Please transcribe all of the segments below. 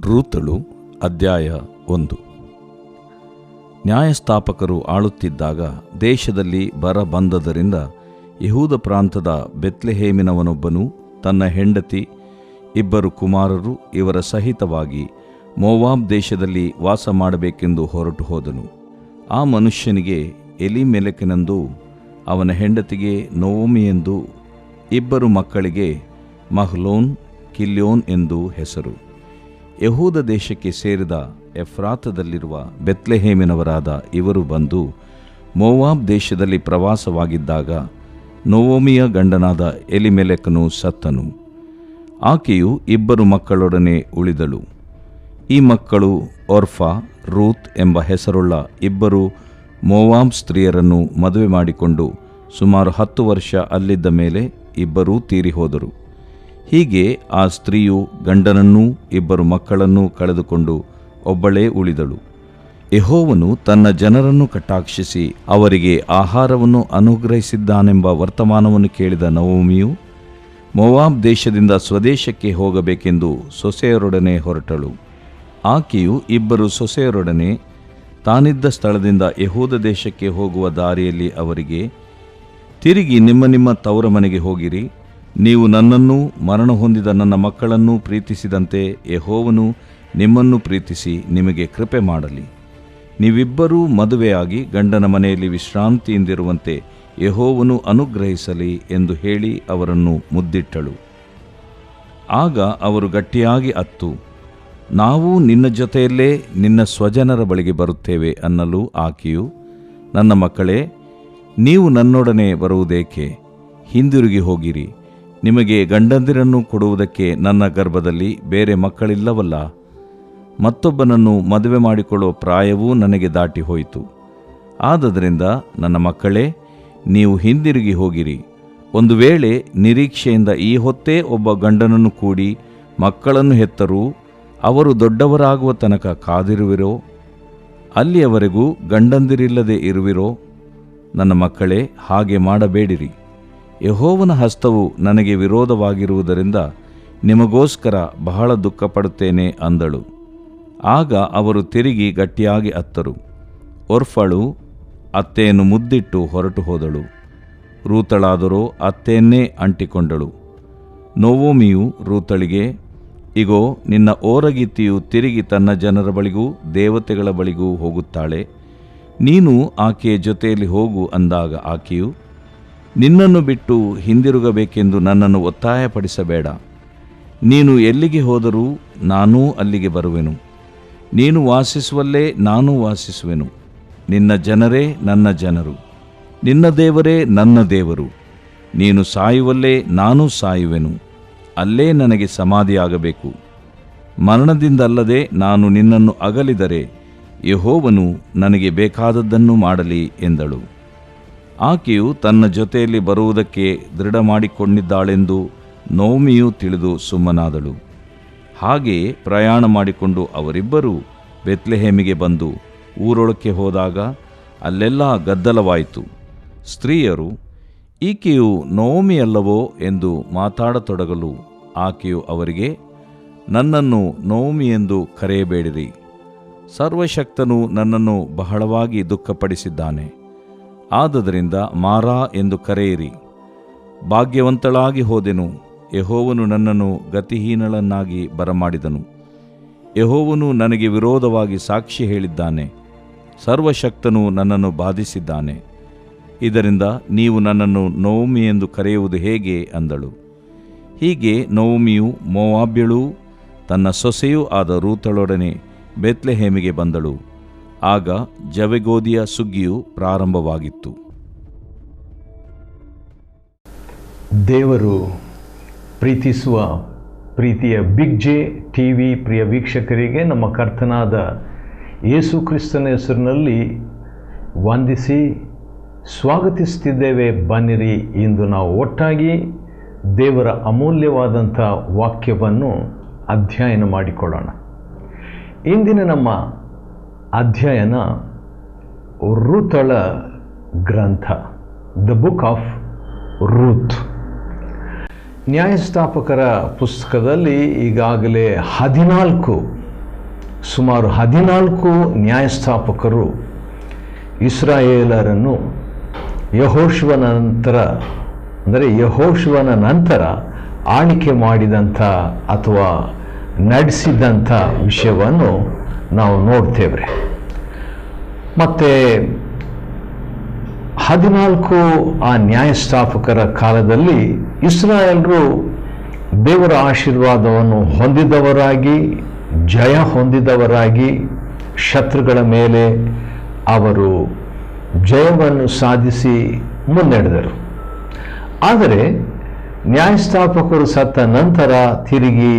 ರೂತಳು ಅಧ್ಯಾಯ 1. ನ್ಯಾಯಸ್ಥಾಪಕರು ಆಳುತ್ತಿದ್ದಾಗ ದೇಶದಲ್ಲಿ ಬರ ಬಂದದರಿಂದ ಯಹೂದ ಪ್ರಾಂತದ ಬೆತ್ಲೆಹೇಮಿನವನೊಬ್ಬನು ತನ್ನ ಹೆಂಡತಿ 2 ಕುಮಾರರು ಇವರ ಸಹಿತವಾಗಿ ಮೋವಾಬ್ ದೇಶದಲ್ಲಿ ವಾಸ ಮಾಡಬೇಕೆಂದು ಹೊರಟು ಹೋದನು. ಆ ಮನುಷ್ಯನಿಗೆ ಎಲಿಮೆಲೆಕನೆಂದೂ ಅವನ ಹೆಂಡತಿಗೆ ನೊವೊಮಿ ಎಂದೂ 2 ಮಕ್ಕಳಿಗೆ ಮಹ್ಲೋನ್ ಕಿಲ್ಯೋನ್ ಎಂದೂ ಹೆಸರು. ಯಹೂದ ದೇಶಕ್ಕೆ ಸೇರಿದ ಎಫ್ರಾತದಲ್ಲಿರುವ ಬೆತ್ಲೆಹೇಮಿನವರಾದ ಇವರು ಬಂದು ಮೋವಾಬ್ ದೇಶದಲ್ಲಿ ಪ್ರವಾಸವಾಗಿದ್ದಾಗ ನೊವೊಮಿಯ ಗಂಡನಾದ ಎಲಿಮೆಲೆಕನು ಸತ್ತನು. ಆಕೆಯು 2 ಮಕ್ಕಳೊಡನೆ ಉಳಿದಳು. ಈ ಮಕ್ಕಳು ಒರ್ಫಾ, ರೂತ್ ಎಂಬ ಹೆಸರುಳ್ಳ 2 ಮೋವಾಬ್ ಸ್ತ್ರೀಯರನ್ನು ಮದುವೆ ಮಾಡಿಕೊಂಡು ಸುಮಾರು 10 ವರ್ಷ ಅಲ್ಲಿದ್ದ ಮೇಲೆ ಇಬ್ಬರೂ ತೀರಿಹೋದರು. ಹೀಗೆ ಆ ಸ್ತ್ರೀಯು ಗಂಡನನ್ನೂ 2 ಮಕ್ಕಳನ್ನೂ ಕಳೆದುಕೊಂಡು ಒಬ್ಬಳೇ ಉಳಿದಳು. ಯೆಹೋವನು ತನ್ನ ಜನರನ್ನು ಕಟಾಕ್ಷಿಸಿ ಅವರಿಗೆ ಆಹಾರವನ್ನು ಅನುಗ್ರಹಿಸಿದ್ದಾನೆಂಬ ವರ್ತಮಾನವನ್ನು ಕೇಳಿದ ನೊವೊಮಿಯು ಮೋವಾಬ್ ದೇಶದಿಂದ ಸ್ವದೇಶಕ್ಕೆ ಹೋಗಬೇಕೆಂದು ಸೊಸೆಯರೊಡನೆ ಹೊರಟಳು. ಆಕೆಯು 2 ಸೊಸೆಯರೊಡನೆ ತಾನಿದ್ದ ಸ್ಥಳದಿಂದ ಯಹೂದ ದೇಶಕ್ಕೆ ಹೋಗುವ ದಾರಿಯಲ್ಲಿ ಅವರಿಗೆ, ತಿರುಗಿ ನಿಮ್ಮ ತವರ ಮನೆಗೆ ಹೋಗಿರಿ. ನೀವು ನನ್ನನ್ನೂ ಮರಣ ಹೊಂದಿದ ನನ್ನ ಮಕ್ಕಳನ್ನೂ ಪ್ರೀತಿಸಿದಂತೆ ಯೆಹೋವನು ನಿಮ್ಮನ್ನು ಪ್ರೀತಿಸಿ ನಿಮಗೆ ಕೃಪೆ ಮಾಡಲಿ. ನೀವಿಬ್ಬರೂ ಮದುವೆಯಾಗಿ ಗಂಡನ ಮನೆಯಲ್ಲಿ ವಿಶ್ರಾಂತಿಯಿಂದಿರುವಂತೆ ಯೆಹೋವನು ಅನುಗ್ರಹಿಸಲಿ ಎಂದು ಹೇಳಿ ಅವರನ್ನು ಮುದ್ದಿಟ್ಟಳು. ಆಗ ಅವರು ಗಟ್ಟಿಯಾಗಿ ಅತ್ತು, ನಾವು ನಿನ್ನ ಜೊತೆಯಲ್ಲೇ ನಿನ್ನ ಸ್ವಜನರ ಬಳಿಗೆ ಬರುತ್ತೇವೆ ಅನ್ನಲು ಆಕೆಯು, ನನ್ನ ಮಕ್ಕಳೇ, ನೀವು ನನ್ನೊಡನೆ ಬರುವುದೇಕೆ? ಹಿಂದಿರುಗಿ ಹೋಗಿರಿ. ನಿಮಗೆ ಗಂಡಂದಿರನ್ನು ಕೊಡುವುದಕ್ಕೆ ನನ್ನ ಗರ್ಭದಲ್ಲಿ ಬೇರೆ ಮಕ್ಕಳಿಲ್ಲವಲ್ಲ. ಮತ್ತೊಬ್ಬನನ್ನು ಮದುವೆ ಮಾಡಿಕೊಳ್ಳುವ ಪ್ರಾಯವೂ ನನಗೆ ದಾಟಿ ಹೋಯಿತು. ಆದದರಿಂದ ನನ್ನ ಮಕ್ಕಳೇ, ನೀವು ಹಿಂದಿರುಗಿ ಹೋಗಿರಿ. ಒಂದು ವೇಳೆ ನಿರೀಕ್ಷೆಯಿಂದ ಈ ಹೊತ್ತೇ ಒಬ್ಬ ಗಂಡನನ್ನು ಕೂಡಿ ಮಕ್ಕಳನ್ನು ಹೆತ್ತರೂ ಅವರು ದೊಡ್ಡವರಾಗುವ ತನಕ ಕಾದಿರುವಿರೋ? ಅಲ್ಲಿಯವರೆಗೂ ಗಂಡಂದಿರಿಲ್ಲದೆ ಇರುವಿರೋ? ನನ್ನ ಮಕ್ಕಳೇ, ಹಾಗೆ ಮಾಡಬೇಡಿರಿ. ಯೆಹೋವನ ಹಸ್ತವು ನನಗೆ ವಿರೋಧವಾಗಿರುವುದರಿಂದ ನಿಮಗೋಸ್ಕರ ಬಹಳ ದುಃಖಪಡುತ್ತೇನೆ ಅಂದಳು. ಆಗ ಅವರು ತಿರುಗಿ ಗಟ್ಟಿಯಾಗಿ ಅತ್ತರು. ಒರ್ಫಳು ಅತ್ತೆಯನ್ನು ಮುದ್ದಿಟ್ಟು ಹೊರಟು ಹೋದಳು. ರೂತಳಾದರೋ ಅತ್ತೆಯನ್ನೇ ಅಂಟಿಕೊಂಡಳು. ನೊವೊಮಿಯು ರೂತಳಿಗೆ, ಇಗೋ, ನಿನ್ನ ಓರಗಿತ್ತಿಯು ತಿರುಗಿ ತನ್ನ ಜನರ ಬಳಿಗೂ ದೇವತೆಗಳ ಬಳಿಗೂ ಹೋಗುತ್ತಾಳೆ. ನೀನು ಆಕೆಯ ಜೊತೆಯಲ್ಲಿ ಹೋಗು ಅಂದಾಗ ಆಕೆಯು, ನಿನ್ನನ್ನು ಬಿಟ್ಟು ಹಿಂದಿರುಗಬೇಕೆಂದು ನನ್ನನ್ನು ಒತ್ತಾಯಪಡಿಸಬೇಡ. ನೀನು ಎಲ್ಲಿಗೆ ಹೋದರೂ ನಾನೂ ಅಲ್ಲಿಗೆ ಬರುವೆನು. ನೀನು ವಾಸಿಸುವಲ್ಲೇ ನಾನೂ ವಾಸಿಸುವೆನು. ನಿನ್ನ ಜನರೇ ನನ್ನ ಜನರು, ನಿನ್ನ ದೇವರೇ ನನ್ನ ದೇವರು. ನೀನು ಸಾಯುವಲ್ಲೇ ನಾನೂ ಸಾಯುವೆನು. ಅಲ್ಲೇ ನನಗೆ ಸಮಾಧಿಯಾಗಬೇಕು. ಮರಣದಿಂದಲ್ಲದೆ ನಾನು ನಿನ್ನನ್ನು ಅಗಲಿದರೆ ಯೆಹೋವನು ನನಗೆ ಬೇಕಾದದ್ದನ್ನು ಮಾಡಲಿ ಎಂದಳು. ಆಕೆಯು ತನ್ನ ಜೊತೆಯಲ್ಲಿ ಬರುವುದಕ್ಕೆ ದೃಢ ಮಾಡಿಕೊಂಡಿದ್ದಾಳೆಂದು ನೊವೊಮಿಯು ತಿಳಿದು ಸುಮ್ಮನಾದಳು. ಹಾಗೆಯೇ ಪ್ರಯಾಣ ಮಾಡಿಕೊಂಡು ಅವರಿಬ್ಬರೂ ಬೆತ್ಲೆಹೇಮಿಗೆ ಬಂದು ಊರೊಳಕ್ಕೆ ಹೋದಾಗ ಅಲ್ಲೆಲ್ಲ ಗದ್ದಲವಾಯಿತು. ಸ್ತ್ರೀಯರು, ಈಕೆಯು ನೊವೊಮಿ ಅಲ್ಲವೋ ಎಂದು ಮಾತಾಡತೊಡಗಲು ಆಕೆಯು ಅವರಿಗೆ, ನನ್ನನ್ನು ನೊವೊಮಿ ಎಂದು ಕರೆಯಬೇಡಿರಿ. ಸರ್ವಶಕ್ತನು ನನ್ನನ್ನು ಬಹಳವಾಗಿ ದುಃಖಪಡಿಸಿದ್ದಾನೆ. ಆದದರಿಂದ ಮಾರಾ ಎಂದು ಕರೆಯಿರಿ. ಭಾಗ್ಯವಂತಳಾಗಿ ಹೋದೆನು. ಯೆಹೋವನು ನನ್ನನ್ನು ಗತಿಹೀನಳನ್ನಾಗಿ ಬರಮಾಡಿದನು. ಯೆಹೋವನು ನನಗೆ ವಿರೋಧವಾಗಿ ಸಾಕ್ಷಿ ಹೇಳಿದ್ದಾನೆ. ಸರ್ವಶಕ್ತನು ನನ್ನನ್ನು ಬಾಧಿಸಿದ್ದಾನೆ. ಇದರಿಂದ ನೀವು ನನ್ನನ್ನು ನೊವೊಮಿ ಎಂದು ಕರೆಯುವುದು ಹೇಗೆ ಅಂದಳು. ಹೀಗೆ ನೊವೊಮಿಯು ಮೋವಾಬ್ಯಳೂ ತನ್ನ ಸೊಸೆಯೂ ಆದ ರೂತಳೊಡನೆ ಬೆತ್ಲೆಹೇಮಿಗೆ ಬಂದಳು. ಆಗ ಜವೆಗೋದಿಯ ಸುಗ್ಗಿಯು ಪ್ರಾರಂಭವಾಗಿತ್ತು. ದೇವರು ಪ್ರೀತಿಸುವ ಪ್ರೀತಿಯ ಬಿಗ್ ಜೆ ಟಿವಿ ಪ್ರಿಯ ವೀಕ್ಷಕರಿಗೆ ನಮ್ಮ ಕರ್ತನಾದ ಯೇಸು ಕ್ರಿಸ್ತನ ಹೆಸರಿನಲ್ಲಿ ವಂದಿಸಿ ಸ್ವಾಗತಿಸುತ್ತಿದ್ದೇವೆ. ಬನ್ನಿರಿ, ಇಂದು ನಾವು ಒಟ್ಟಾಗಿ ದೇವರ ಅಮೂಲ್ಯವಾದಂಥ ವಾಕ್ಯವನ್ನು ಅಧ್ಯಯನ ಮಾಡಿಕೊಳ್ಳೋಣ. ಇಂದಿನ ನಮ್ಮ ಅಧ್ಯಯನ ರೂತಳ ಗ್ರಂಥ, ದ ಬುಕ್ ಆಫ್ ರೂತ್. ನ್ಯಾಯಸ್ಥಾಪಕರ ಪುಸ್ತಕದಲ್ಲಿ ಈಗಾಗಲೇ 14 ಸುಮಾರು 14 ನ್ಯಾಯಸ್ಥಾಪಕರು ಇಸ್ರಾಯೇಲರನ್ನು ಯೆಹೋಶುವನ ನಂತರ ಆಳಿಕೆ ಮಾಡಿದಂಥ ಅಥವಾ ನಡೆಸಿದಂಥ ವಿಷಯವನ್ನು ನಾವು ನೋಡ್ತೇವೆ. ಮತ್ತು 14 ಆ ನ್ಯಾಯಸ್ಥಾಪಕರ ಕಾಲದಲ್ಲಿ ಇಸ್ರಾಯೇಲರು ದೇವರ ಆಶೀರ್ವಾದವನ್ನು ಹೊಂದಿದವರಾಗಿ, ಜಯ ಹೊಂದಿದವರಾಗಿ, ಶತ್ರುಗಳ ಮೇಲೆ ಅವರು ಜಯವನ್ನು ಸಾಧಿಸಿ ಮುನ್ನಡೆದರು. ಆದರೆ ನ್ಯಾಯಸ್ಥಾಪಕರು ಸತ್ತ ನಂತರ ತಿರುಗಿ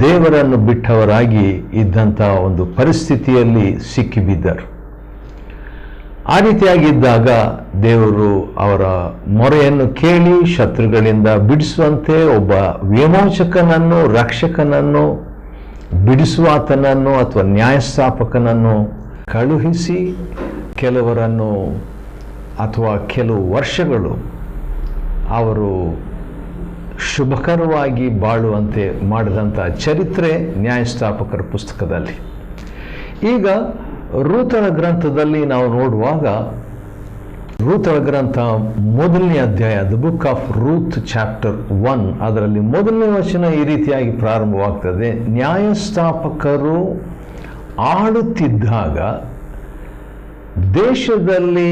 ದೇವರನ್ನು ಬಿಟ್ಟವರಾಗಿ ಇದ್ದಂಥ ಒಂದು ಪರಿಸ್ಥಿತಿಯಲ್ಲಿ ಸಿಕ್ಕಿಬಿದ್ದರು. ಆ ರೀತಿಯಾಗಿದ್ದಾಗ ದೇವರು ಅವರ ಮೊರೆಯನ್ನು ಕೇಳಿ ಶತ್ರುಗಳಿಂದ ಬಿಡಿಸುವಂತೆ ಒಬ್ಬ ವಿಮೋಚಕನನ್ನು, ರಕ್ಷಕನನ್ನು, ಬಿಡಿಸುವಾತನನ್ನು ಅಥವಾ ನ್ಯಾಯಸ್ಥಾಪಕನನ್ನು ಕಳುಹಿಸಿ ಕೆಲವರನ್ನು ಅಥವಾ ಕೆಲವು ವರ್ಷಗಳು ಅವರು ಶುಭಕರವಾಗಿ ಬಾಳುವಂತೆ ಮಾಡಿದಂಥ ಚರಿತ್ರೆ ನ್ಯಾಯಸ್ಥಾಪಕರ ಪುಸ್ತಕದಲ್ಲಿ. ಈಗ ರೂತನ ಗ್ರಂಥದಲ್ಲಿ ನಾವು ನೋಡುವಾಗ ರೂತನ ಗ್ರಂಥ 1ನೇ ಅಧ್ಯಾಯ, the book of Routh chapter 1, ಅದರಲ್ಲಿ 1ನೇ ವಚನ ಈ ರೀತಿಯಾಗಿ ಪ್ರಾರಂಭವಾಗ್ತದೆ. ನ್ಯಾಯಸ್ಥಾಪಕರು ಆಳುತ್ತಿದ್ದಾಗ ದೇಶದಲ್ಲಿ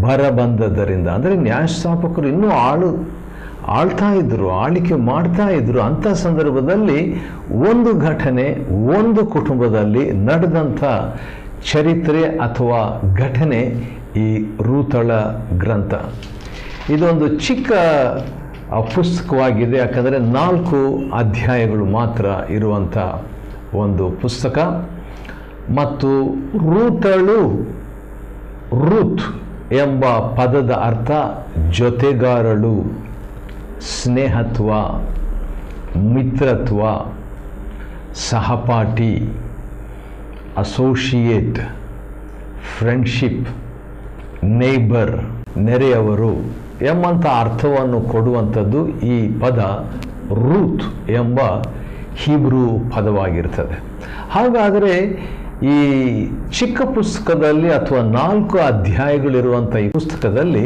ಬರ ಬಂದದರಿಂದ, ಅಂದರೆ ನ್ಯಾಯಸ್ಥಾಪಕರು ಇನ್ನೂ ಆಳ್ತಾ ಇದ್ರು, ಆಳಿಕೆ ಮಾಡ್ತಾ ಇದ್ರು. ಅಂಥ ಸಂದರ್ಭದಲ್ಲಿ ಒಂದು ಘಟನೆ, ಒಂದು ಕುಟುಂಬದಲ್ಲಿ ನಡೆದಂಥ ಚರಿತ್ರೆ ಅಥವಾ ಘಟನೆ ಈ ರೂತಳ ಗ್ರಂಥ. ಇದೊಂದು ಚಿಕ್ಕ ಪುಸ್ತಕವಾಗಿದೆ, ಯಾಕಂದರೆ 4 ಅಧ್ಯಾಯಗಳು ಮಾತ್ರ ಇರುವಂಥ ಒಂದು ಪುಸ್ತಕ. ಮತ್ತು ರೂತ್ ಎಂಬ ಪದದ ಅರ್ಥ ಜೊತೆಗಾರಳು, ಸ್ನೇಹತ್ವ, ಮಿತ್ರತ್ವ, ಸಹಪಾಠಿ, ಅಸೋಸಿಯೇಟ್, ಫ್ರೆಂಡ್ಶಿಪ್, ನೇಬರ್, ನೆರೆಯವರು ಎಂಬಂಥ ಅರ್ಥವನ್ನು ಕೊಡುವಂಥದ್ದು ಈ ಪದ ರೂತ್ ಎಂಬ ಹೀಬ್ರೂ ಪದವಾಗಿರ್ತದೆ. ಹಾಗಾದರೆ ಈ ಚಿಕ್ಕ ಪುಸ್ತಕದಲ್ಲಿ ಅಥವಾ 4 ಅಧ್ಯಾಯಗಳಿರುವಂಥ ಈ ಪುಸ್ತಕದಲ್ಲಿ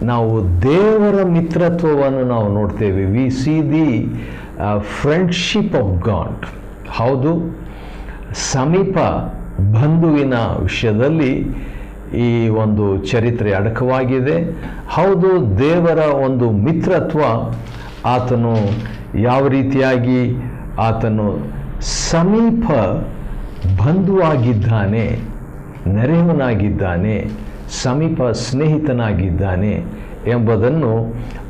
ನಾವು ದೇವರ ಮಿತ್ರತ್ವವನ್ನು ನಾವು ನೋಡ್ತೇವೆ. We see the friendship of God. ಹೌದು, ಸಮೀಪ ಬಂಧುವಿನ ವಿಷಯದಲ್ಲಿ ಈ ಒಂದು ಚರಿತ್ರೆ ಅಡಕವಾಗಿದೆ. ಹೌದು, ದೇವರ ಒಂದು ಮಿತ್ರತ್ವ, ಆತನು ಯಾವ ರೀತಿಯಾಗಿ ಆತನು ಸಮೀಪ ಬಂಧುವಾಗಿದ್ದಾನೆ, ನೆರೆಯವನಾಗಿದ್ದಾನೆ, ಸಮೀಪ ಸ್ನೇಹಿತನಾಗಿದ್ದಾನೆ ಎಂಬುದನ್ನು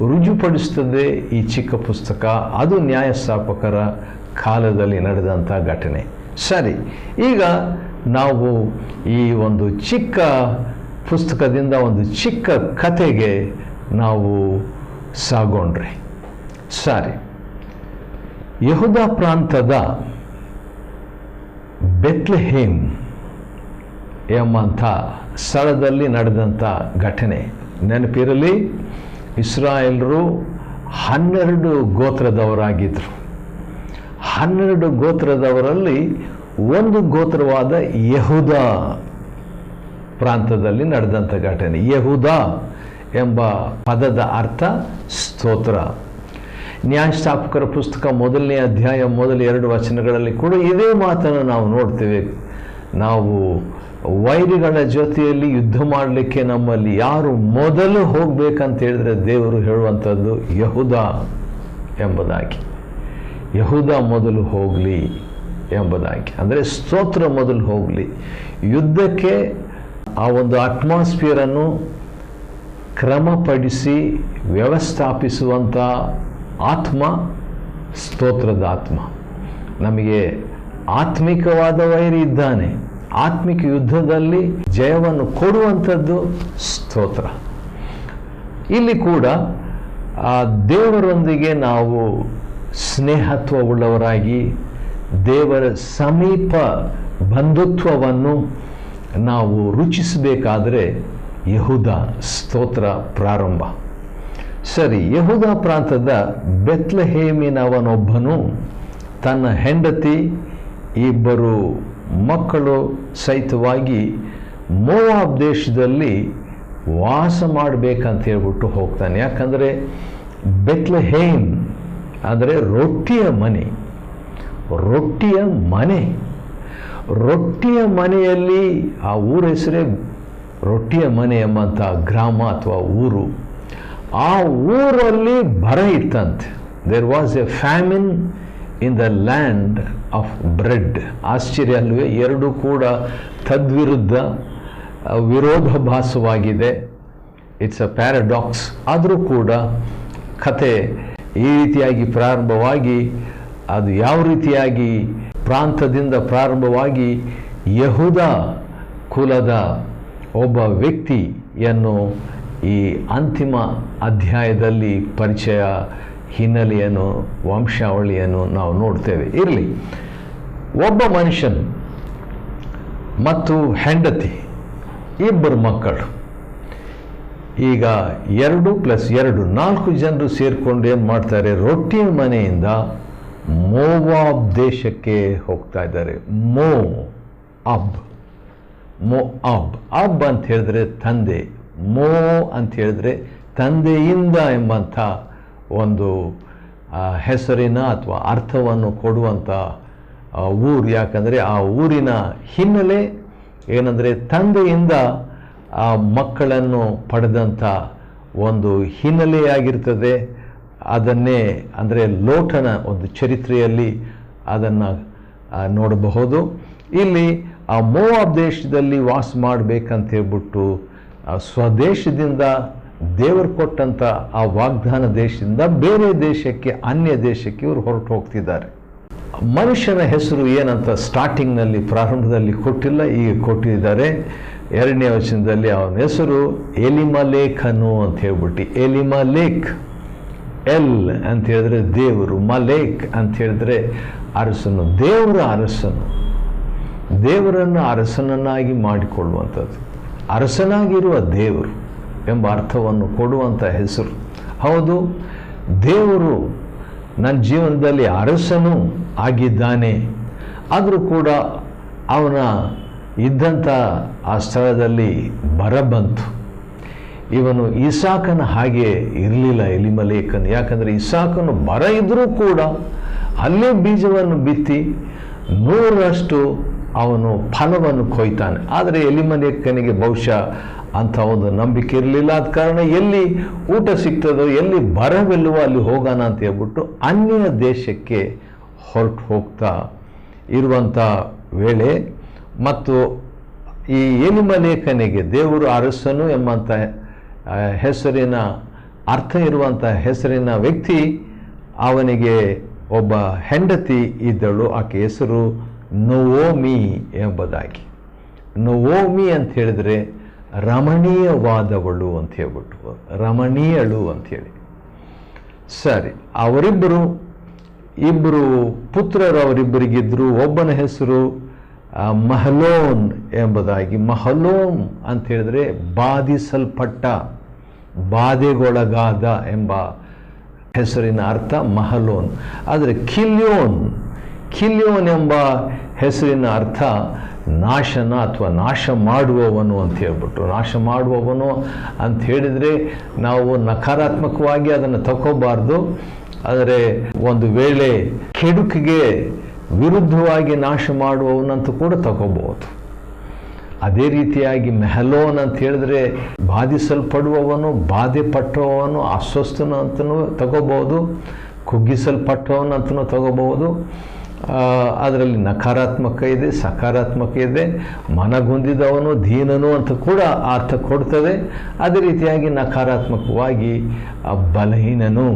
ರುಜುಪಡಿಸುತ್ತದೆ ಈ ಚಿಕ್ಕ ಪುಸ್ತಕ. ಅದು ನ್ಯಾಯಸ್ಥಾಪಕರ ಕಾಲದಲ್ಲಿ ನಡೆದಂಥ ಘಟನೆ. ಸರಿ, ಈಗ ನಾವು ಈ ಒಂದು ಚಿಕ್ಕ ಪುಸ್ತಕದಿಂದ ಒಂದು ಚಿಕ್ಕ ಕಥೆಗೆ ನಾವು ಸಾಗೋಣ್ರಿ. ಸರಿ, ಯೆಹೂದ ಪ್ರಾಂತದ ಬೆತ್ಲೆಹೇಮ್ ಎಂಬಂಥ ಸ್ಥಳದಲ್ಲಿ ನಡೆದಂಥ ಘಟನೆ ನೆನಪಿರಲಿ. ಇಸ್ರಾಯೇಲರು 12 ಗೋತ್ರದವರಾಗಿದ್ದರು. 12 ಗೋತ್ರದವರಲ್ಲಿ ಒಂದು ಗೋತ್ರವಾದ ಯೆಹೂದ ಪ್ರಾಂತದಲ್ಲಿ ನಡೆದಂಥ ಘಟನೆ. ಯೆಹೂದ ಎಂಬ ಪದದ ಅರ್ಥ ಸ್ತೋತ್ರ. ನ್ಯಾಯಸ್ಥಾಪಕರ ಪುಸ್ತಕ 1ನೇ ಅಧ್ಯಾಯ ಮೊದಲ 2 ವಚನಗಳಲ್ಲಿ ಕೂಡ ಇದೇ ಮಾತನ್ನು ನಾವು ನೋಡ್ತೇವೆ. ನಾವು ವೈರಿಗಳ ಜೊತೆಯಲ್ಲಿ ಯುದ್ಧ ಮಾಡಲಿಕ್ಕೆ ನಮ್ಮಲ್ಲಿ ಯಾರು ಮೊದಲು ಹೋಗಬೇಕಂತ ಹೇಳಿದ್ರೆ ದೇವರು ಹೇಳುವಂಥದ್ದು ಯೆಹೂದ ಎಂಬುದಾಗಿ. ಯೆಹೂದ ಮೊದಲು ಹೋಗಲಿ ಎಂಬುದಾಗಿ, ಅಂದರೆ ಸ್ತೋತ್ರ ಮೊದಲು ಹೋಗಲಿ. ಯುದ್ಧಕ್ಕೆ ಆ ಒಂದು ಅಟ್ಮಾಸ್ಫಿಯರನ್ನು ಕ್ರಮಪಡಿಸಿ ವ್ಯವಸ್ಥಾಪಿಸುವಂಥ ಆತ್ಮ ಸ್ತೋತ್ರದ ಆತ್ಮ. ನಮಗೆ ಆತ್ಮಿಕವಾದ ವೈರಿ ಇದ್ದಾನೆ, ಆತ್ಮಿಕ ಯುದ್ಧದಲ್ಲಿ ಜಯವನ್ನು ಕೊಡುವಂಥದ್ದು ಸ್ತೋತ್ರ. ಇಲ್ಲಿ ಕೂಡ ಆ ದೇವರೊಂದಿಗೆ ನಾವು ಸ್ನೇಹತ್ವವುಳ್ಳವರಾಗಿ ದೇವರ ಸಮೀಪ ಬಂಧುತ್ವವನ್ನು ನಾವು ರುಚಿಸಬೇಕಾದರೆ ಯೆಹೂದ ಸ್ತೋತ್ರ ಪ್ರಾರಂಭ. ಸರಿ, ಯೆಹೂದ ಪ್ರಾಂತದ ಬೆತ್ಲೆಹೇಮಿನವನೊಬ್ಬನು ತನ್ನ ಹೆಂಡತಿ 2 ಮಕ್ಕಳು ಸಹಿತವಾಗಿ ಮೋವಾಬ್ ದೇಶದಲ್ಲಿ ವಾಸ ಮಾಡಬೇಕಂತ ಹೇಳ್ಬಿಟ್ಟು ಹೋಗ್ತಾನೆ. ಯಾಕಂದರೆ ಬೆತ್ಲೆಹೇಮ್ ಅಂದರೆ ರೊಟ್ಟಿಯ ಮನೆ. ರೊಟ್ಟಿಯ ಮನೆ, ರೊಟ್ಟಿಯ ಮನೆಯಲ್ಲಿ ಆ ಊರ ಹೆಸರೇ ರೊಟ್ಟಿಯ ಮನೆ ಎಂಬಂಥ ಗ್ರಾಮ ಅಥವಾ ಊರು. ಆ ಊರಲ್ಲಿ ಬರ ಇತ್ತಂತೆ. There was a famine in the land of bread. ಆಶ್ಚರ್ಯ ಅಲ್ವೇ? ಎರಡೂ ಕೂಡ ತದ್ವಿರುದ್ಧ, ವಿರೋಧಾಭಾಸವಾಗಿದೆ. It's a paradox. ಆದರೂ ಕೂಡ ಕತೆ ಈ ರೀತಿಯಾಗಿ ಪ್ರಾರಂಭವಾಗಿ, ಅದು ಯಾವ ರೀತಿಯಾಗಿ ಪ್ರಾಂತದಿಂದ ಪ್ರಾರಂಭವಾಗಿ ಯಹೂದ ಕುಲದ ಒಬ್ಬ ವ್ಯಕ್ತಿಯನ್ನು ಈ ಅಂತಿಮ ಅಧ್ಯಾಯದಲ್ಲಿ ಪರಿಚಯ, ಹಿನ್ನೆಲೆಯನ್ನು, ವಂಶಾವಳಿಯನ್ನು ನಾವು ನೋಡ್ತೇವೆ. ಇರಲಿ, ಒಬ್ಬ ಮನುಷ್ಯನು ಮತ್ತು ಹೆಂಡತಿ, ಇಬ್ಬರು ಮಕ್ಕಳು. ಈಗ 2+2 4 ಜನರು ಸೇರಿಕೊಂಡು ಏನು ಮಾಡ್ತಾರೆ? ರೊಟ್ಟಿಯ ಮನೆಯಿಂದ ಮೋವಾಬ್ ದೇಶಕ್ಕೆ ಹೋಗ್ತಾ ಇದ್ದಾರೆ. ಅಬ್ ಅಂತ ಹೇಳಿದ್ರೆ ತಂದೆ, ಮೋ ಅಂತ ಹೇಳಿದ್ರೆ ತಂದೆಯಿಂದ ಎಂಬಂಥ ಒಂದು ಹೆಸರಿನ ಅಥವಾ ಅರ್ಥವನ್ನು ಕೊಡುವಂಥ ಊರು. ಯಾಕಂದರೆ ಆ ಊರಿನ ಹಿನ್ನೆಲೆ ಏನಂದರೆ ತಂದೆಯಿಂದ ಆ ಮಕ್ಕಳನ್ನು ಪಡೆದಂಥ ಒಂದು ಹಿನ್ನೆಲೆಯಾಗಿರ್ತದೆ. ಅದನ್ನೇ ಅಂದರೆ ಲೋಟನ ಒಂದು ಚರಿತ್ರೆಯಲ್ಲಿ ಅದನ್ನು ನೋಡಬಹುದು. ಇಲ್ಲಿ ಆ ಮೋವಾಬ್ ದೇಶದಲ್ಲಿ ವಾಸ ಮಾಡಬೇಕಂತ ಹೇಳ್ಬಿಟ್ಟು ಸ್ವದೇಶದಿಂದ ದೇವರು ಕೊಟ್ಟಂಥ ಆ ವಾಗ್ದಾನ ದೇಶದಿಂದ ಬೇರೆ ದೇಶಕ್ಕೆ, ಅನ್ಯ ದೇಶಕ್ಕೆ ಇವರು ಹೊರಟು ಹೋಗ್ತಿದ್ದಾರೆ. ಮನುಷ್ಯನ ಹೆಸರು ಏನಂತ ಸ್ಟಾರ್ಟಿಂಗ್ನಲ್ಲಿ, ಪ್ರಾರಂಭದಲ್ಲಿ ಕೊಟ್ಟಿಲ್ಲ, ಈಗ ಕೊಟ್ಟಿದ್ದಾರೆ. 2ನೇ ವಚನದಲ್ಲಿ ಅವನ ಹೆಸರು ಎಲಿಮಲೇಖನು ಅಂತ ಹೇಳ್ಬಿಟ್ಟು. ಎಲಿಮಲೇಖ್, ಎಲ್ ಅಂತ ಹೇಳಿದ್ರೆ ದೇವರು, ಮಲೇಕ್ ಅಂತ ಹೇಳಿದ್ರೆ ಅರಸನು. ದೇವರ ಅರಸನು, ದೇವರನ್ನು ಅರಸನನ್ನಾಗಿ ಮಾಡಿಕೊಳ್ಳುವಂಥದ್ದು, ಅರಸನಾಗಿರುವ ದೇವರು ಎಂಬ ಅರ್ಥವನ್ನು ಕೊಡುವಂಥ ಹೆಸರು. ಹೌದು, ದೇವರು ನನ್ನ ಜೀವನದಲ್ಲಿ ಅರಸನೂ ಆಗಿದ್ದಾನೆ. ಆದರೂ ಕೂಡ ಅವನ ಇದ್ದಂಥ ಆ ಸ್ಥಳದಲ್ಲಿ ಬರ ಬಂತು. ಇವನು ಇಸಾಕನ ಹಾಗೆ ಇರಲಿಲ್ಲ ಎಲಿಮಲೇಕನು. ಯಾಕಂದರೆ ಇಸಾಕನು ಬರ ಇದ್ದರೂ ಕೂಡ ಅಲ್ಲೇ ಬೀಜವನ್ನು ಬಿತ್ತಿ 100ರಷ್ಟು ಅವನು ಫಲವನ್ನು ಕೊಯ್ತಾನೆ. ಆದರೆ ಎಲಿಮಲೇಕನಿಗೆ ಬಹುಶಃ ಅಂಥ ಒಂದು ನಂಬಿಕೆ ಇರಲಿಲ್ಲ. ಆದ ಕಾರಣ ಎಲ್ಲಿ ಊಟ ಸಿಗ್ತದೋ, ಎಲ್ಲಿ ಬರವಿಲ್ಲವೋ ಅಲ್ಲಿ ಹೋಗೋಣ ಅಂತ ಹೇಳ್ಬಿಟ್ಟು ಅನ್ಯ ದೇಶಕ್ಕೆ ಹೊರಟು ಹೋಗ್ತಾ ಇರುವಂಥ ವೇಳೆ, ಮತ್ತು ಈ ಎಲಿಮಲೇಕನಿಗೆ ದೇವರು ಅರಸನು ಎಂಬಂಥ ಹೆಸರಿನ ಅರ್ಥ ಇರುವಂಥ ಹೆಸರಿನ ವ್ಯಕ್ತಿ, ಅವನಿಗೆ ಒಬ್ಬ ಹೆಂಡತಿ ಇದ್ದಳು. ಆಕೆ ಹೆಸರು ನೊವೊಮಿ ಎಂಬುದಾಗಿ. ನೊವೊಮಿ ಅಂತ ಹೇಳಿದರೆ ರಮಣೀಯವಾದವಳು ಅಂತ ಹೇಳ್ಬಿಟ್ಟು, ರಮಣೀಯಳು ಅಂಥೇಳಿ. ಸರಿ, ಇಬ್ಬರು ಪುತ್ರರು ಅವರಿಬ್ಬರಿಗಿದ್ದರು. ಒಬ್ಬನ ಹೆಸರು ಮಹಲೋನ್ ಎಂಬುದಾಗಿ. ಮಹಲೋನ್ ಅಂತ ಹೇಳಿದ್ರೆ ಬಾಧಿಸಲ್ಪಟ್ಟ, ಬಾಧೆಗೊಳಗಾದ ಎಂಬ ಹೆಸರಿನ ಅರ್ಥ ಮಹಲೋನ್. ಆದರೆ ಕಿಲ್ಯೋನ್ ಎಂಬ ಹೆಸರಿನ ಅರ್ಥ ನಾಶನ ಅಥವಾ ನಾಶ ಮಾಡುವವನು ಅಂತ ಹೇಳ್ಬಿಟ್ಟು. ನಾಶ ಮಾಡುವವನು ಅಂತ ಹೇಳಿದರೆ ನಾವು ನಕಾರಾತ್ಮಕವಾಗಿ ಅದನ್ನು ತಗೋಬಾರ್ದು. ಆದರೆ ಒಂದು ವೇಳೆ ಕೆಡುಕಿಗೆ ವಿರುದ್ಧವಾಗಿ ನಾಶ ಮಾಡುವವನಂತೂ ಕೂಡ ತಗೋಬಹುದು. ಅದೇ ರೀತಿಯಾಗಿ ಮೆಹಲೋನ್ ಅಂತ ಹೇಳಿದ್ರೆ ಬಾಧಿಸಲ್ಪಡುವವನು, ಬಾಧೆ ಪಟ್ಟವನು, ಅಸ್ವಸ್ಥನು ಅಂತಲೂ ತಗೋಬಹುದು, ಕುಗ್ಗಿಸಲ್ಪಟ್ಟವನು ಅಂತಲೂ ತಗೋಬಹುದು. ಅದರಲ್ಲಿ ನಕಾರಾತ್ಮಕ ಇದೆ, ಸಕಾರಾತ್ಮಕ ಇದೆ. ಮನಗುಂದಿದವನು, ದೀನನು ಅಂತ ಕೂಡ ಅರ್ಥ ಕೊಡ್ತದೆ. ಅದೇ ರೀತಿಯಾಗಿ ನಕಾರಾತ್ಮಕವಾಗಿ ಬಲಹೀನನು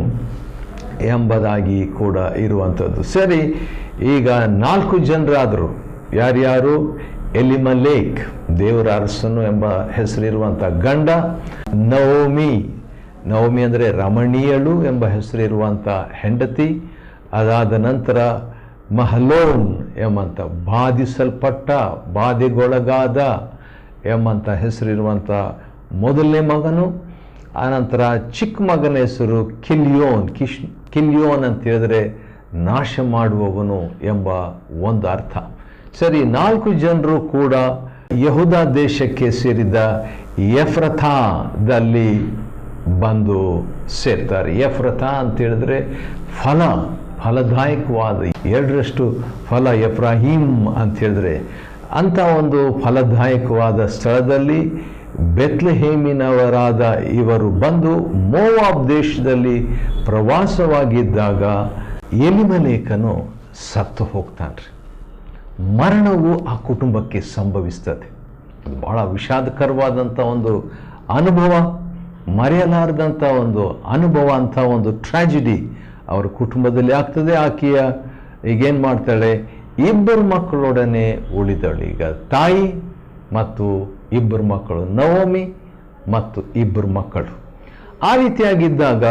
ಎಂಬುದಾಗಿ ಕೂಡ ಇರುವಂಥದ್ದು. ಸರಿ, ಈಗ 4 ಜನರಾದರು. ಯಾರ್ಯಾರು? ಎಲಿಮಲೇಕ್, ದೇವರ ಅರಸನು ಎಂಬ ಹೆಸರಿರುವಂಥ ಗಂಡ. ನವೋಮಿ ಅಂದರೆ ರಮಣೀಯಳು ಎಂಬ ಹೆಸರಿರುವಂಥ ಹೆಂಡತಿ. ಅದಾದ ನಂತರ ಮಹಲೋನ್ ಎಂಬಂಥ ಬಾಧಿಸಲ್ಪಟ್ಟ, ಬಾಧೆಗೊಳಗಾದ ಎಂಬಂಥ ಹೆಸರಿರುವಂಥ ಮೊದಲನೇ ಮಗನು. ಆನಂತರ ಚಿಕ್ಕ ಮಗನ ಹೆಸರು ಕಿಲ್ಯೋನ್ ಅಂತ ಹೇಳಿದ್ರೆ ನಾಶ ಮಾಡುವವನು ಎಂಬ ಒಂದು ಅರ್ಥ. ಸರಿ, 4 ಜನರು ಕೂಡ ಯಹೂದ ದೇಶಕ್ಕೆ ಸೇರಿದ ಎಫ್ರಥಾದಲ್ಲಿ ಬಂದು ಸೇರ್ತಾರೆ. ಎಫ್ರಥಾ ಅಂತ ಹೇಳಿದ್ರೆ ಫಲದಾಯಕವಾದ 2ರಷ್ಟು ಫಲ. ಎಫ್ರಾಹಿಮ್ ಅಂತ ಹೇಳಿದ್ರೆ ಅಂಥ ಒಂದು ಫಲದಾಯಕವಾದ ಸ್ಥಳದಲ್ಲಿ ಬೆತ್ಲೆಹೇಮಿನವರಾದ ಇವರು ಬಂದು ಮೋವಾಬ್ ದೇಶದಲ್ಲಿ ಪ್ರವಾಸವಾಗಿದ್ದಾಗ ಎಲಿಮೆಲೇಕನು ಸತ್ತು ಹೋಗ್ತಾನೆ. ಮರಣವು ಆ ಕುಟುಂಬಕ್ಕೆ ಸಂಭವಿಸ್ತದೆ. ಅದು ಭಾಳ ವಿಷಾದಕರವಾದಂಥ ಒಂದು ಅನುಭವ, ಮರೆಯಲಾರದಂಥ ಒಂದು ಅನುಭವ, ಅಂಥ ಒಂದು ಟ್ರ್ಯಾಜಿಡಿ ಅವರ ಕುಟುಂಬದಲ್ಲಿ ಆಗ್ತದೆ. ಆಕೆಯ ಈಗೇನು ಮಾಡ್ತಾಳೆ, 2 ಮಕ್ಕಳೊಡನೆ ಉಳಿದಳು. ಈಗ ತಾಯಿ ಮತ್ತು 2 ಮಕ್ಕಳು, ನವೋಮಿ ಮತ್ತು 2 ಮಕ್ಕಳು. ಆ ರೀತಿಯಾಗಿದ್ದಾಗ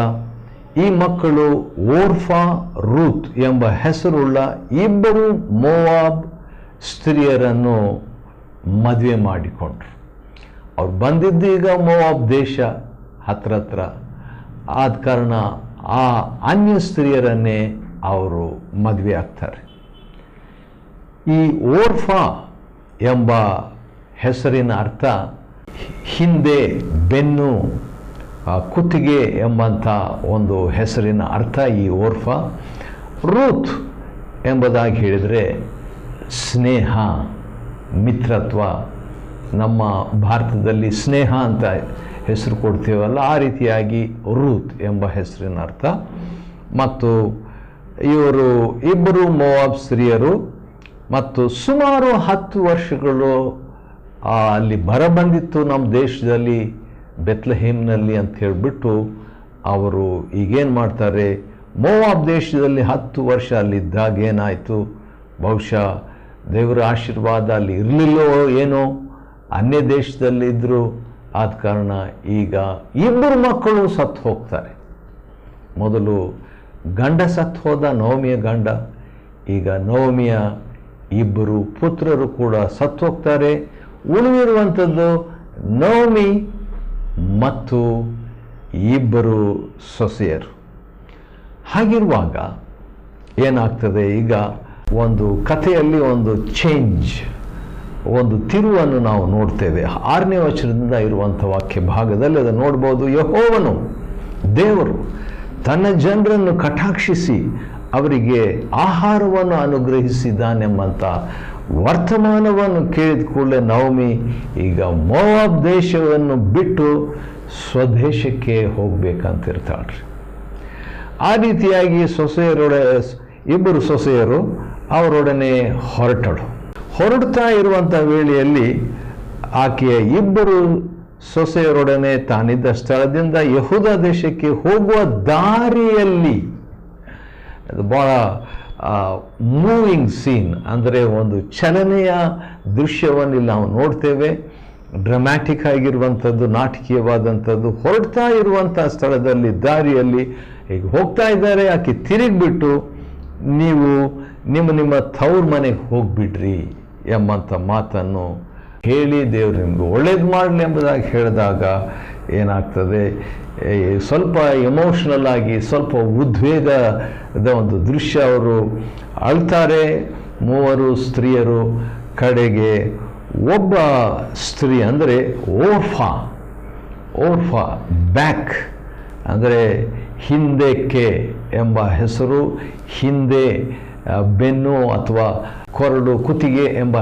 ಈ ಮಕ್ಕಳು ಓರ್ಫಾ, ರೂತ್ ಎಂಬ ಹೆಸರುಳ್ಳ 2 ಮೋವಾಬ್ ಸ್ತ್ರೀಯರನ್ನು ಮದುವೆ ಮಾಡಿಕೊಂಡ್ರು. ಅವ್ರು ಬಂದಿದ್ದು ಈಗ ಮೋವಾಬ್ ದೇಶ ಹತ್ರ ಆದ ಕಾರಣ ಆ ಅನ್ಯ ಸ್ತ್ರೀಯರನ್ನೇ ಅವರು ಮದುವೆ ಆಗ್ತಾರೆ. ಈ ಓರ್ಫಾ ಎಂಬ ಹೆಸರಿನ ಅರ್ಥ ಹಿಂದೆ, ಬೆನ್ನು, ಕುತ್ತಿಗೆ ಎಂಬಂಥ ಒಂದು ಹೆಸರಿನ ಅರ್ಥ ಈ ಓರ್ಫಾ. ರೂತ್ ಎಂಬುದಾಗಿ ಹೇಳಿದರೆ ಸ್ನೇಹ, ಮಿತ್ರತ್ವ. ನಮ್ಮ ಭಾರತದಲ್ಲಿ ಸ್ನೇಹ ಅಂತ ಹೆಸರು ಕೊಡ್ತೀವಲ್ಲ, ಆ ರೀತಿಯಾಗಿ ರೂತ್ ಎಂಬ ಹೆಸರಿನ ಅರ್ಥ. ಮತ್ತು ಇವರು 2 ಮೋವಾಬ್ ಸ್ತ್ರೀಯರು ಮತ್ತು ಸುಮಾರು 10 ವರ್ಷಗಳು ಅಲ್ಲಿ ಬರ ಬಂದಿತ್ತು ನಮ್ಮ ದೇಶದಲ್ಲಿ, ಬೆತ್ಲೆಹೇಮ್ನಲ್ಲಿ ಅಂತ ಹೇಳಿಬಿಟ್ಟು ಅವರು ಈಗೇನು ಮಾಡ್ತಾರೆ, ಮೋವಾಬ್ ದೇಶದಲ್ಲಿ 10 ವರ್ಷ ಅಲ್ಲಿದ್ದಾಗ ಏನಾಯಿತು, ಬಹುಶಃ ದೇವರ ಆಶೀರ್ವಾದ ಅಲ್ಲಿ ಇರಲಿಲ್ಲೋ ಏನೋ, ಅನ್ಯ ದೇಶದಲ್ಲಿದ್ದರು. ಆದ ಕಾರಣ ಈಗ 2 ಮಕ್ಕಳು ಸತ್ತು ಹೋಗ್ತಾರೆ. ಮೊದಲು ಗಂಡ ಸತ್ತು ಹೋದ, ನವಮಿಯ ಗಂಡ. ಈಗ ನವಮಿಯ 2 ಪುತ್ರರು ಕೂಡ ಸತ್ತು ಹೋಗ್ತಾರೆ. ಉಳಿದಿರುವಂಥದ್ದು ನವಮಿ ಮತ್ತು 2 ಸೊಸೆಯರು. ಹಾಗಿರುವಾಗ ಏನಾಗ್ತದೆ, ಈಗ ಒಂದು ಕಥೆಯಲ್ಲಿ ಒಂದು ಚೇಂಜ್, ಒಂದು ತಿರುವನ್ನು ನಾವು ನೋಡ್ತೇವೆ. 6ನೇ ವಚನದಿಂದ ಇರುವಂಥ ವಾಕ್ಯ ಭಾಗದಲ್ಲಿ ಅದನ್ನು ನೋಡ್ಬೋದು. ಯೆಹೋವನು ದೇವರು ತನ್ನ ಜನರನ್ನು ಕಟಾಕ್ಷಿಸಿ ಅವರಿಗೆ ಆಹಾರವನ್ನು ಅನುಗ್ರಹಿಸಿದ್ದಾನೆಂಬಂಥ ವರ್ತಮಾನವನ್ನು ಕೇಳಿದ ಕೂಡಲೇ ನವಮಿ ಈಗ ಮೋವಾಬ್ ದೇಶವನ್ನು ಬಿಟ್ಟು ಸ್ವದೇಶಕ್ಕೆ ಹೋಗ್ಬೇಕಂತಿರ್ತಾಳ್ರಿ. ಆ ರೀತಿಯಾಗಿ ಇಬ್ಬರು ಸೊಸೆಯರು ಅವರೊಡನೆ ಹೊರಡ್ತಾ ಇರುವಂಥ ವೇಳೆಯಲ್ಲಿ ಆಕೆಯ 2 ಸೊಸೆಯರೊಡನೆ ತಾನಿದ್ದ ಸ್ಥಳದಿಂದ ಯೆಹೂದ ದೇಶಕ್ಕೆ ಹೋಗುವ ದಾರಿಯಲ್ಲಿ, ಅದು ಭಾಳ ಮೂವಿಂಗ್ ಸೀನ್, ಅಂದರೆ ಒಂದು ಚಲನೆಯ ದೃಶ್ಯವನ್ನು ಇಲ್ಲಿ ನಾವು ನೋಡ್ತೇವೆ. ಡ್ರಾಮ್ಯಾಟಿಕ್ ಆಗಿರುವಂಥದ್ದು, ನಾಟಕೀಯವಾದಂಥದ್ದು. ಹೊರಡ್ತಾ ಇರುವಂಥ ಸ್ಥಳದಲ್ಲಿ ದಾರಿಯಲ್ಲಿ ಈಗ ಹೋಗ್ತಾ ಇದ್ದಾರೆ. ಆಕೆ ತಿರುಗಿಬಿಟ್ಟು ನೀವು ನಿಮ್ಮ ತವ್ರ ಮನೆಗೆ ಹೋಗಿಬಿಡ್ರಿ ಎಂಬಂಥ ಮಾತನ್ನು ಹೇಳಿ ದೇವರು ನಿಮಗೆ ಒಳ್ಳೇದು ಮಾಡಲಿ ಎಂಬುದಾಗಿ ಹೇಳಿದಾಗ ಏನಾಗ್ತದೆ, ಸ್ವಲ್ಪ ಎಮೋಷ್ನಲ್ ಆಗಿ, ಸ್ವಲ್ಪ ಉದ್ವೇಗದ ಒಂದು ದೃಶ್ಯ. ಅವರು ಅಳ್ತಾರೆ 3 ಸ್ತ್ರೀಯರು. ಕಡೆಗೆ ಒಬ್ಬ ಸ್ತ್ರೀ ಅಂದರೆ ಓರ್ಫಾ ಬ್ಯಾಕ್ ಅಂದರೆ ಹಿಂದಕ್ಕೆ ಎಂಬ ಹೆಸರು. ಹಿಂದೆ, ಬೆನ್ನು ಅಥವಾ ಕೊರಳು, ಕುತ್ತಿಗೆ ಎಂಬ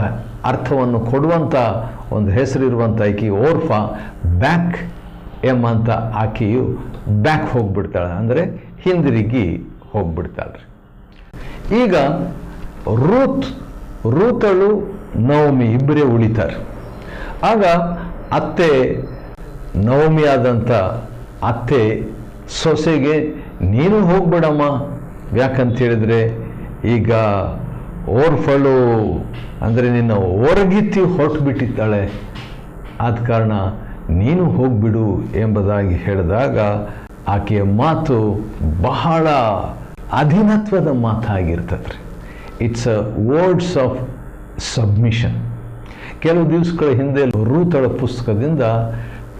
ಅರ್ಥವನ್ನು ಕೊಡುವಂಥ ಒಂದು ಹೆಸರಿರುವಂಥ ಆಕೆ ಓರ್ಫಾ. ಬ್ಯಾಕ್ ಎಂಬಂಥ ಆಕೆಯು ಬ್ಯಾಕ್ ಹೋಗ್ಬಿಡ್ತಾಳೆ, ಅಂದರೆ ಹಿಂದಿರುಗಿ ಹೋಗ್ಬಿಡ್ತಾಳೆ. ಈಗ ರೂತಳು ನವಮಿ ಇಬ್ಬರೇ ಉಳಿತಾರೆ. ಆಗ ಅತ್ತೆ, ನವಮಿ ಆದಂಥ ಅತ್ತೆ ಸೊಸೆಗೆ ನೀನು ಹೋಗ್ಬಿಡಮ್ಮ, ಯಾಕಂತ ಹೇಳಿದ್ರೆ ಈಗ ಓರ್ಫಳು ಅಂದರೆ ನಿನ್ನ ಹೊರಗಿತ್ತಿ ಹೊರಟುಬಿಟ್ಟಿದ್ದಾಳೆ, ಆದ ಕಾರಣ ನೀನು ಹೋಗ್ಬಿಡು ಎಂಬುದಾಗಿ ಹೇಳಿದಾಗ ಆಕೆಯ ಮಾತು ಬಹಳ ಅಧೀನತ್ವದ ಮಾತಾಗಿರ್ತದೆ. It's a words of submission. ಕೆಲವು ದಿವಸಗಳ ಹಿಂದೆ ರೂತಳ ಪುಸ್ತಕದಿಂದ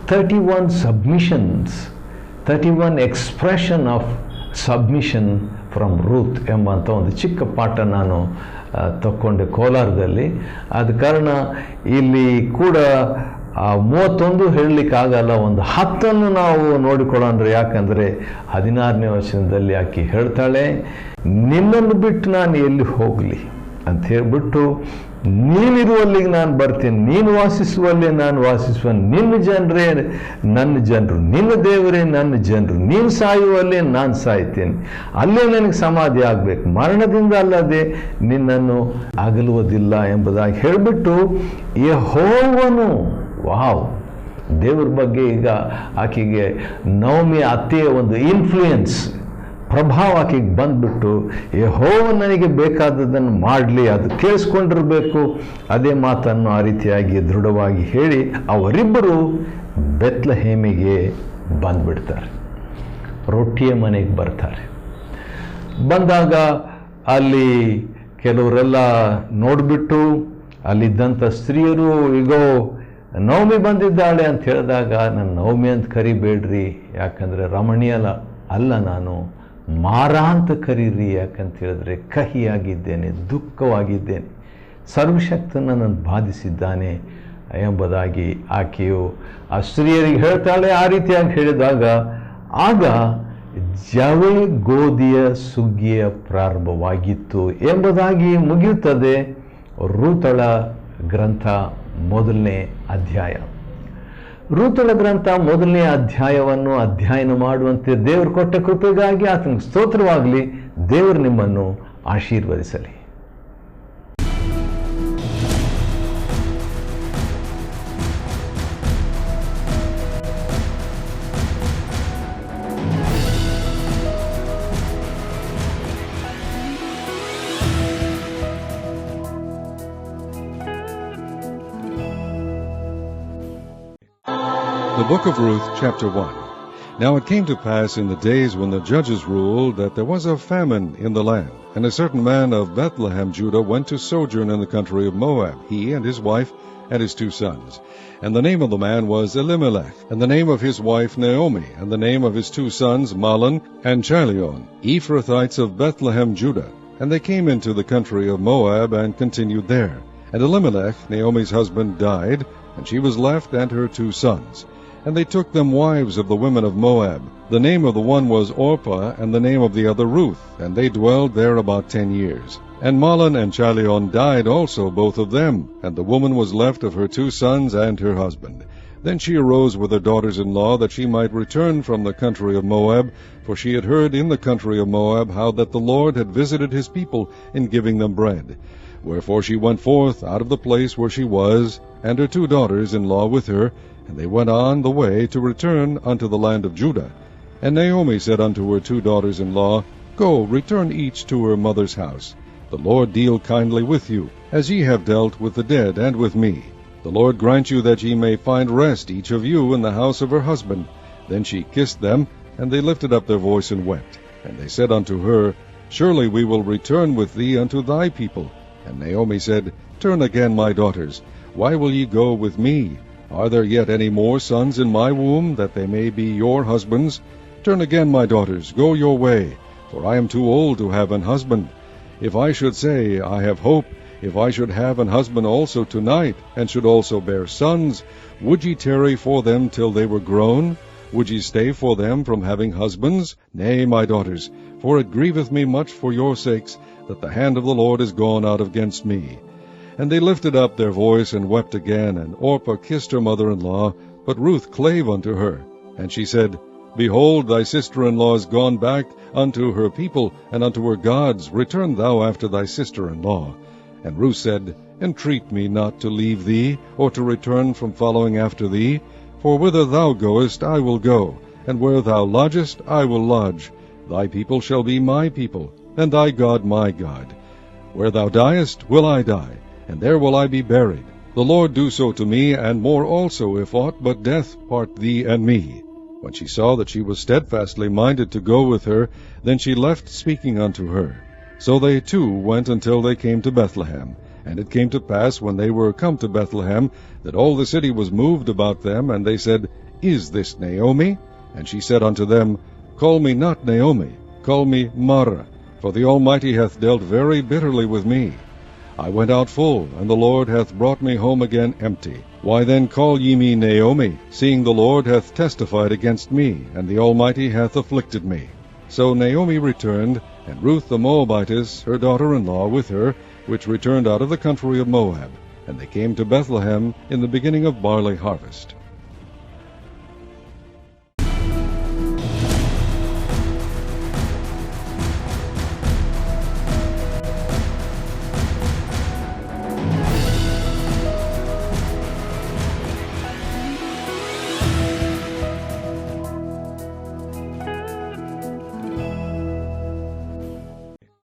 31 expression of submission from Ruth ಎಂಬಂಥ ಒಂದು ಚಿಕ್ಕ ಪಾಠ ನಾನು ತಕ್ಕೊಂಡೆ ಕೋಲಾರದಲ್ಲಿ. ಆದ ಕಾರಣ ಇಲ್ಲಿ ಕೂಡ 31 ಹೇಳಲಿಕ್ಕಾಗಲ್ಲ, ಒಂದು 10 ನಾವು ನೋಡಿಕೊಳ್ಳೋಣ. ಯಾಕಂದರೆ 16ನೇ ವಚನದಲ್ಲಿ ಆಕೆ ಹೇಳ್ತಾಳೆ, ನಿನ್ನನ್ನು ಬಿಟ್ಟು ನಾನು ಎಲ್ಲಿ ಹೋಗಲಿ ಅಂತ ಹೇಳಿಬಿಟ್ಟು, ನೀನಿರುವಲ್ಲಿಗೆ ನಾನು ಬರ್ತೀನಿ, ನೀನು ವಾಸಿಸುವಲ್ಲೇ ನಾನು ವಾಸಿಸುವ, ನಿನ್ನ ಜನರೇ ನನ್ನ ಜನರು, ನಿನ್ನ ದೇವರೇ ನನ್ನ ಜನರು, ನೀನು ಸಾಯುವಲ್ಲೇ ನಾನು ಸಾಯ್ತೇನೆ, ಅಲ್ಲೇ ನನಗೆ ಸಮಾಧಿ ಆಗಬೇಕು, ಮರಣದಿಂದ ಅಲ್ಲದೆ ನಿನ್ನನ್ನು ಅಗಲುವುದಿಲ್ಲ ಎಂಬುದಾಗಿ ಹೇಳಿಬಿಟ್ಟು ಯೆಹೋವನು, ವಾವ್, ದೇವರ ಬಗ್ಗೆ ಈಗ ಆಕೆಗೆ ನವಮಿ ಅತ್ತೆಯ ಒಂದು ಇನ್ಫ್ಲೂಯೆನ್ಸ್, ಪ್ರಭಾವ ಆಕೆಗೆ ಬಂದ್ಬಿಟ್ಟು, ಯೆಹೋವ ನನಗೆ ಬೇಕಾದದನ್ನು ಮಾಡಲಿ, ಅದು ಕೇಳಿಸ್ಕೊಂಡಿರಬೇಕು. ಅದೇ ಮಾತನ್ನು ಆ ರೀತಿಯಾಗಿ ದೃಢವಾಗಿ ಹೇಳಿ ಅವರಿಬ್ಬರು ಬೆತ್ಲೆಹೇಮಿಗೆ ಬಂದ್ಬಿಡ್ತಾರೆ, ರೊಟ್ಟಿಯ ಮನೆಗೆ ಬರ್ತಾರೆ. ಬಂದಾಗ ಅಲ್ಲಿ ಕೆಲವರೆಲ್ಲ ನೋಡಿಬಿಟ್ಟು ಅಲ್ಲಿದ್ದಂಥ ಸ್ತ್ರೀಯರು, ಈಗೋ ನವಮಿ ಬಂದಿದ್ದಾಳೆ ಅಂತ ಹೇಳಿದಾಗ, ನಾನು ನವಮಿ ಅಂತ ಕರಿಬೇಡ್ರಿ, ಯಾಕಂದರೆ ರಮಣೀಯಲ್ಲ ಅಲ್ಲ, ನಾನು ಮಾರ ಅಂತ ಕರೀರಿ, ಯಾಕಂತ ಹೇಳಿದ್ರೆ ಕಹಿಯಾಗಿದ್ದೇನೆ, ದುಃಖವಾಗಿದ್ದೇನೆ, ಸರ್ವಶಕ್ತ ನನ್ನನ್ನು ಬಾಧಿಸಿದ್ದಾನೆ ಎಂಬುದಾಗಿ ಆಕೆಯು ಆ ಸ್ತ್ರೀಯರಿಗೆ ಹೇಳ್ತಾಳೆ. ಆ ರೀತಿಯಾಗಿ ಹೇಳಿದಾಗ ಆಗ ಜವೆ ಗೋಧಿಯ ಸುಗ್ಗಿಯ ಪ್ರಾರಂಭವಾಗಿತ್ತು ಎಂಬುದಾಗಿ ಮುಗಿಯುತ್ತದೆ ರೂತಳ ಗ್ರಂಥ 1ನೇ ಅಧ್ಯಾಯ. ರೂತಳ ಗ್ರಂಥ 1ನೇ ಅಧ್ಯಾಯವನ್ನು ಅಧ್ಯಯನ ಮಾಡುವಂತೆ ದೇವರು ಕೊಟ್ಟ ಕೃಪೆಗಾಗಿ ಆತನಿಗೆ ಸ್ತೋತ್ರವಾಗಲಿ. ದೇವರು ನಿಮ್ಮನ್ನು ಆಶೀರ್ವದಿಸಲಿ. The Book of Ruth, chapter 1. Now it came to pass in the days when the judges ruled that there was a famine in the land. And a certain man of Bethlehem, Judah, went to sojourn in the country of Moab, he and his wife and his 2 sons. And the name of the man was Elimelech, and the name of his wife Naomi, and the name of his 2 sons Mahlon and Chilion, Ephrathites of Bethlehem, Judah. And they came into the country of Moab and continued there. And Elimelech, Naomi's husband, died, and she was left and her 2 sons. And they took them wives of the women of Moab. The name of the one was Orpah, and the name of the other Ruth, and they dwelled there about 10 years. And Mahlon and Chilion died also, both of them, and the woman was left of her 2 sons and her husband. Then she arose with her daughters-in-law, that she might return from the country of Moab, for she had heard in the country of Moab how that the Lord had visited his people in giving them bread. Wherefore she went forth out of the place where she was, and her 2 daughters-in-law with her, and they went on the way to return unto the land of Judah. And Naomi said unto her 2 daughters-in-law, Go, return each to her mother's house. The Lord deal kindly with you, as ye have dealt with the dead and with me. The Lord grant you that ye may find rest each of you in the house of her husband. Then she kissed them, and they lifted up their voice and wept. And they said unto her, Surely we will return with thee unto thy people. And Naomi said, Turn again, my daughters. Why will ye go with me? Are there yet any more sons in my womb, that they may be your husbands? Turn again, my daughters, go your way, for I am too old to have an husband. If I should say, I have hope, if I should have an husband also tonight, and should also bear sons, would ye tarry for them till they were grown? Would ye stay for them from having husbands? Nay, my daughters, for it grieveth me much for your sakes, that the hand of the Lord is gone out against me. And they lifted up their voice and wept again, and Orpah kissed her mother-in-law, but Ruth clave unto her. And she said, Behold, thy sister-in-law is gone back unto her people, and unto her gods. Return thou after thy sister-in-law. And Ruth said, Entreat me not to leave thee, or to return from following after thee. For whither thou goest, I will go, and where thou lodgest, I will lodge. Thy people shall be my people, and thy God my God. Where thou diest, will I die, and there will I be buried. The Lord do so to me, and more also, if aught but death part thee and me. When she saw that she was steadfastly minded to go with her, then she left speaking unto her. So they two went until they came to Bethlehem. And it came to pass, when they were come to Bethlehem, that all the city was moved about them, and they said, Is this Naomi? And she said unto them, Call me not Naomi, call me Mara, for the Almighty hath dealt very bitterly with me. I went out full, and the Lord hath brought me home again empty. Why then call ye me Naomi, seeing the Lord hath testified against me, and the Almighty hath afflicted me? So Naomi returned, and Ruth the Moabitess, her daughter-in-law, with her, which returned out of the country of Moab. And they came to Bethlehem in the beginning of barley harvest.